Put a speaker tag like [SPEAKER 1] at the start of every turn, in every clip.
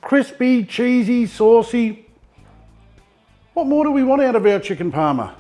[SPEAKER 1] Crispy, cheesy, saucy. What more do we want out of our chicken parma?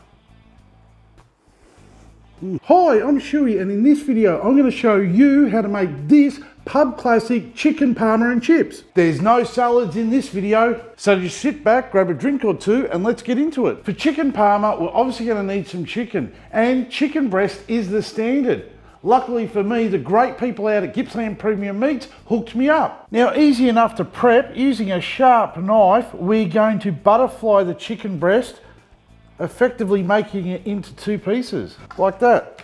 [SPEAKER 1] Hi, I'm Schuey, and in this video I'm going to show you how to make this pub classic chicken parma and chips. There's no salads in this video, so just sit back, grab a drink or two and let's get into it. For chicken parma, we're obviously going to need some chicken, and chicken breast is the standard. Luckily for me, the great people out at Gippsland Premium Meats hooked me up. Now, easy enough to prep. Using a sharp knife, we're going to butterfly the chicken breast, effectively making it into two pieces, like that.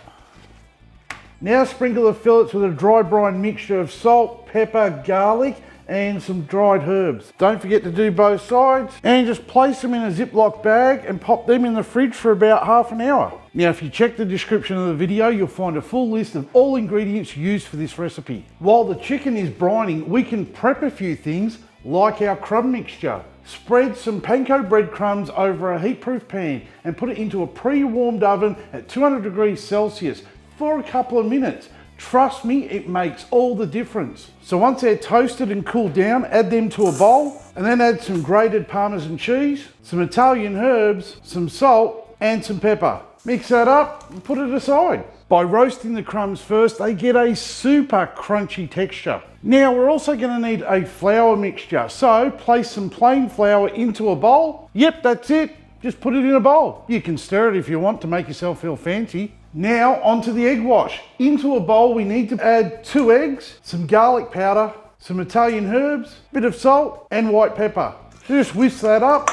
[SPEAKER 1] Now sprinkle the fillets with a dry brine mixture of salt, pepper, garlic, and some dried herbs. Don't forget to do both sides, and just place them in a Ziploc bag and pop them in the fridge for about half an hour. Now, if you check the description of the video, you'll find a full list of all ingredients used for this recipe. While the chicken is brining, we can prep a few things like our crumb mixture. Spread some panko breadcrumbs over a heat-proof pan and put it into a pre-warmed oven at 200 degrees Celsius for a couple of minutes. Trust me, it makes all the difference. So once they're toasted and cooled down, add them to a bowl and then add some grated Parmesan cheese, some Italian herbs, some salt and some pepper. Mix that up and put it aside. By roasting the crumbs first, they get a super crunchy texture. Now we're also going to need a flour mixture. So place some plain flour into a bowl. Yep, that's it. Just put it in a bowl. You can stir it if you want to make yourself feel fancy. Now onto the egg wash. Into a bowl we need to add 2 eggs, some garlic powder, some Italian herbs, a bit of salt and white pepper. Just whisk that up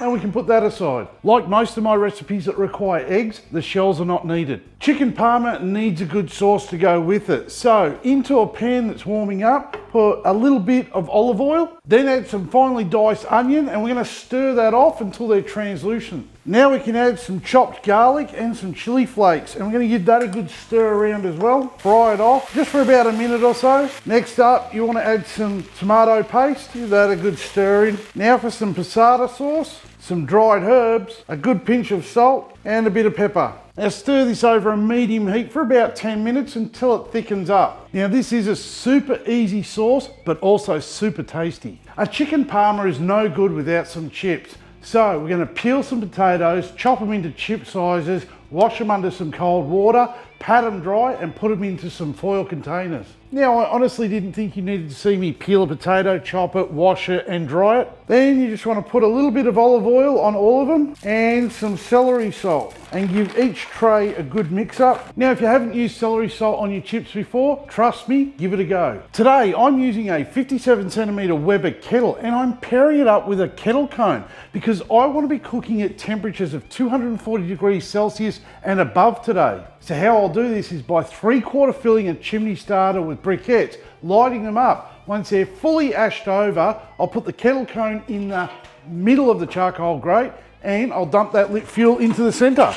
[SPEAKER 1] and we can put that aside. Like most of my recipes that require eggs, the shells are not needed. Chicken parma needs a good sauce to go with it. So into a pan that's warming up, put a little bit of olive oil, then add some finely diced onion, and we're going to stir that off until they're translucent. Now we can add some chopped garlic and some chili flakes, and we're going to give that a good stir around as well. Fry it off just for about a minute or so. Next up, you want to add some tomato paste. Give that a good stir in. Now for some passata sauce, some dried herbs, a good pinch of salt, and a bit of pepper. Now stir this over a medium heat for about 10 minutes until it thickens up. Now this is a super easy sauce, but also super tasty. A chicken parma is no good without some chips. So we're going to peel some potatoes, chop them into chip sizes, wash them under some cold water, pat them dry and put them into some foil containers. Now I honestly didn't think you needed to see me peel a potato, chop it, wash it and dry it. Then you just want to put a little bit of olive oil on all of them and some celery salt and give each tray a good mix up. Now if you haven't used celery salt on your chips before, trust me, give it a go. Today I'm using a 57cm Weber kettle and I'm pairing it up with a kettle cone because I want to be cooking at temperatures of 240 degrees Celsius and above today. So how I'll do this is by 3/4 filling a chimney starter with briquettes, lighting them up. Once they're fully ashed over, I'll put the kettle cone in the middle of the charcoal grate and I'll dump that lit fuel into the center.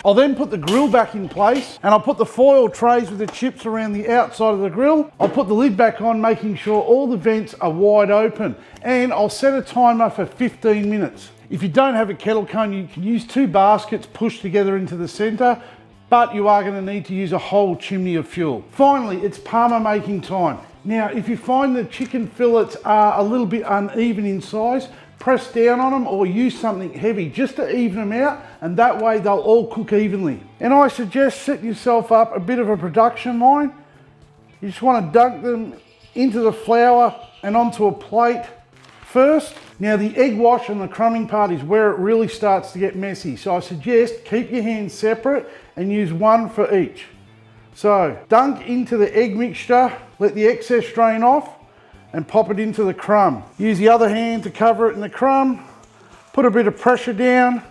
[SPEAKER 1] I'll then put the grill back in place and I'll put the foil trays with the chips around the outside of the grill. I'll put the lid back on, making sure all the vents are wide open, and I'll set a timer for 15 minutes. If you don't have a kettle cone, you can use 2 baskets pushed together into the center, but you are going to need to use a whole chimney of fuel. Finally, it's parma making time. Now, if you find the chicken fillets are a little bit uneven in size, press down on them or use something heavy just to even them out, and that way they'll all cook evenly. And I suggest setting yourself up a bit of a production line. You just want to dunk them into the flour and onto a plate first. Now the egg wash and the crumbing part is where it really starts to get messy. So I suggest keep your hands separate and use one for each. So dunk into the egg mixture, let the excess drain off and pop it into the crumb. Use the other hand to cover it in the crumb. Put a bit of pressure down.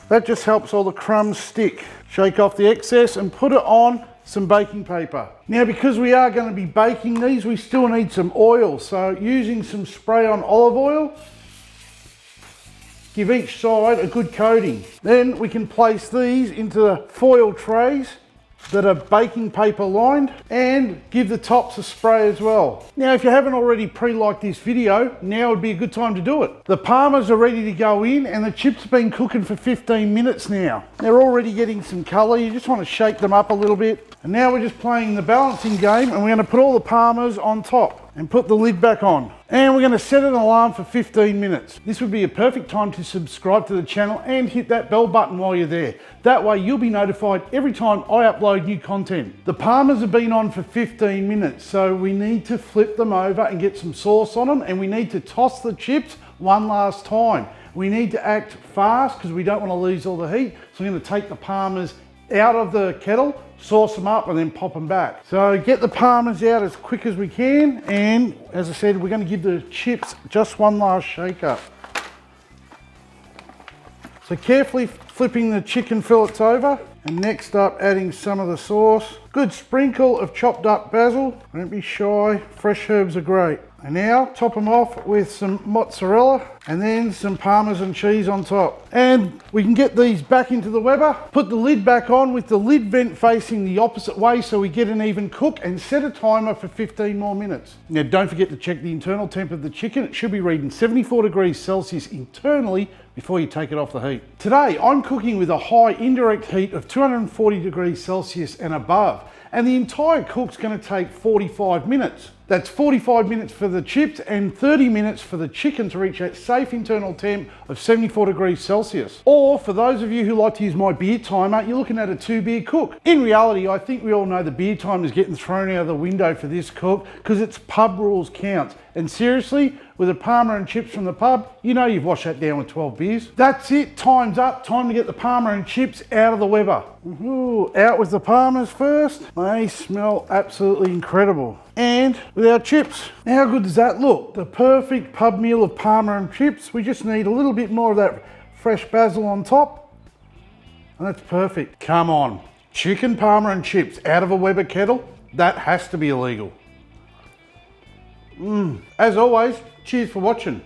[SPEAKER 1] That just helps all the crumbs stick. Shake off the excess and put it on some baking paper. Now because we are going to be baking these, we still need some oil. So using some spray on olive oil, give each side a good coating. Then we can place these into the foil trays that are baking paper lined and give the tops a spray as well. Now if you haven't already pre-liked this video, now would be a good time to do it. The parmas are ready to go in and the chips have been cooking for 15 minutes now. They're already getting some colour. You just want to shake them up a little bit. And now we're just playing the balancing game and we're going to put all the parmas on top. and put the lid back on. And we're going to set an alarm for 15 minutes. This would be a perfect time to subscribe to the channel and hit that bell button while you're there. That way you'll be notified every time I upload new content. The parmas have been on for 15 minutes, so we need to flip them over and get some sauce on them, and we need to toss the chips one last time. We need to act fast because we don't want to lose all the heat. So I'm going to take the parmas out of the kettle, sauce them up, and then pop them back. So get the parmas out as quick as we can, and as I said, we're going to give the chips just one last shake up. So carefully flipping the chicken fillets over, and next up adding some of the sauce. Good sprinkle of chopped up basil. Don't be shy, fresh herbs are great. And now top them off with some mozzarella and then some Parmesan cheese on top. And we can get these back into the Weber, put the lid back on with the lid vent facing the opposite way so we get an even cook, and set a timer for 15 more minutes. Now don't forget to check the internal temp of the chicken. It should be reading 74 degrees Celsius internally before you take it off the heat. Today I'm cooking with a high indirect heat of 240 degrees Celsius and above, and the entire cook's going to take 45 minutes. That's 45 minutes for the chips and 30 minutes for the chicken to reach that safe internal temp of 74 degrees Celsius. Or for those of you who like to use my beer timer, you're looking at a 2-beer cook. In reality, I think we all know the beer timer is getting thrown out of the window for this cook because its pub rules count. And seriously, with a parma and chips from the pub, you know you've washed that down with 12 beers. That's it, time's up. Time to get the parma and chips out of the Weber. Ooh, out with the parmas first. They smell absolutely incredible. And with our chips. How good does that look? The perfect pub meal of parma and chips. We just need a little bit more of that fresh basil on top, and that's perfect. Come on, chicken parma and chips out of a Weber kettle? That has to be illegal. As always, cheers for watching.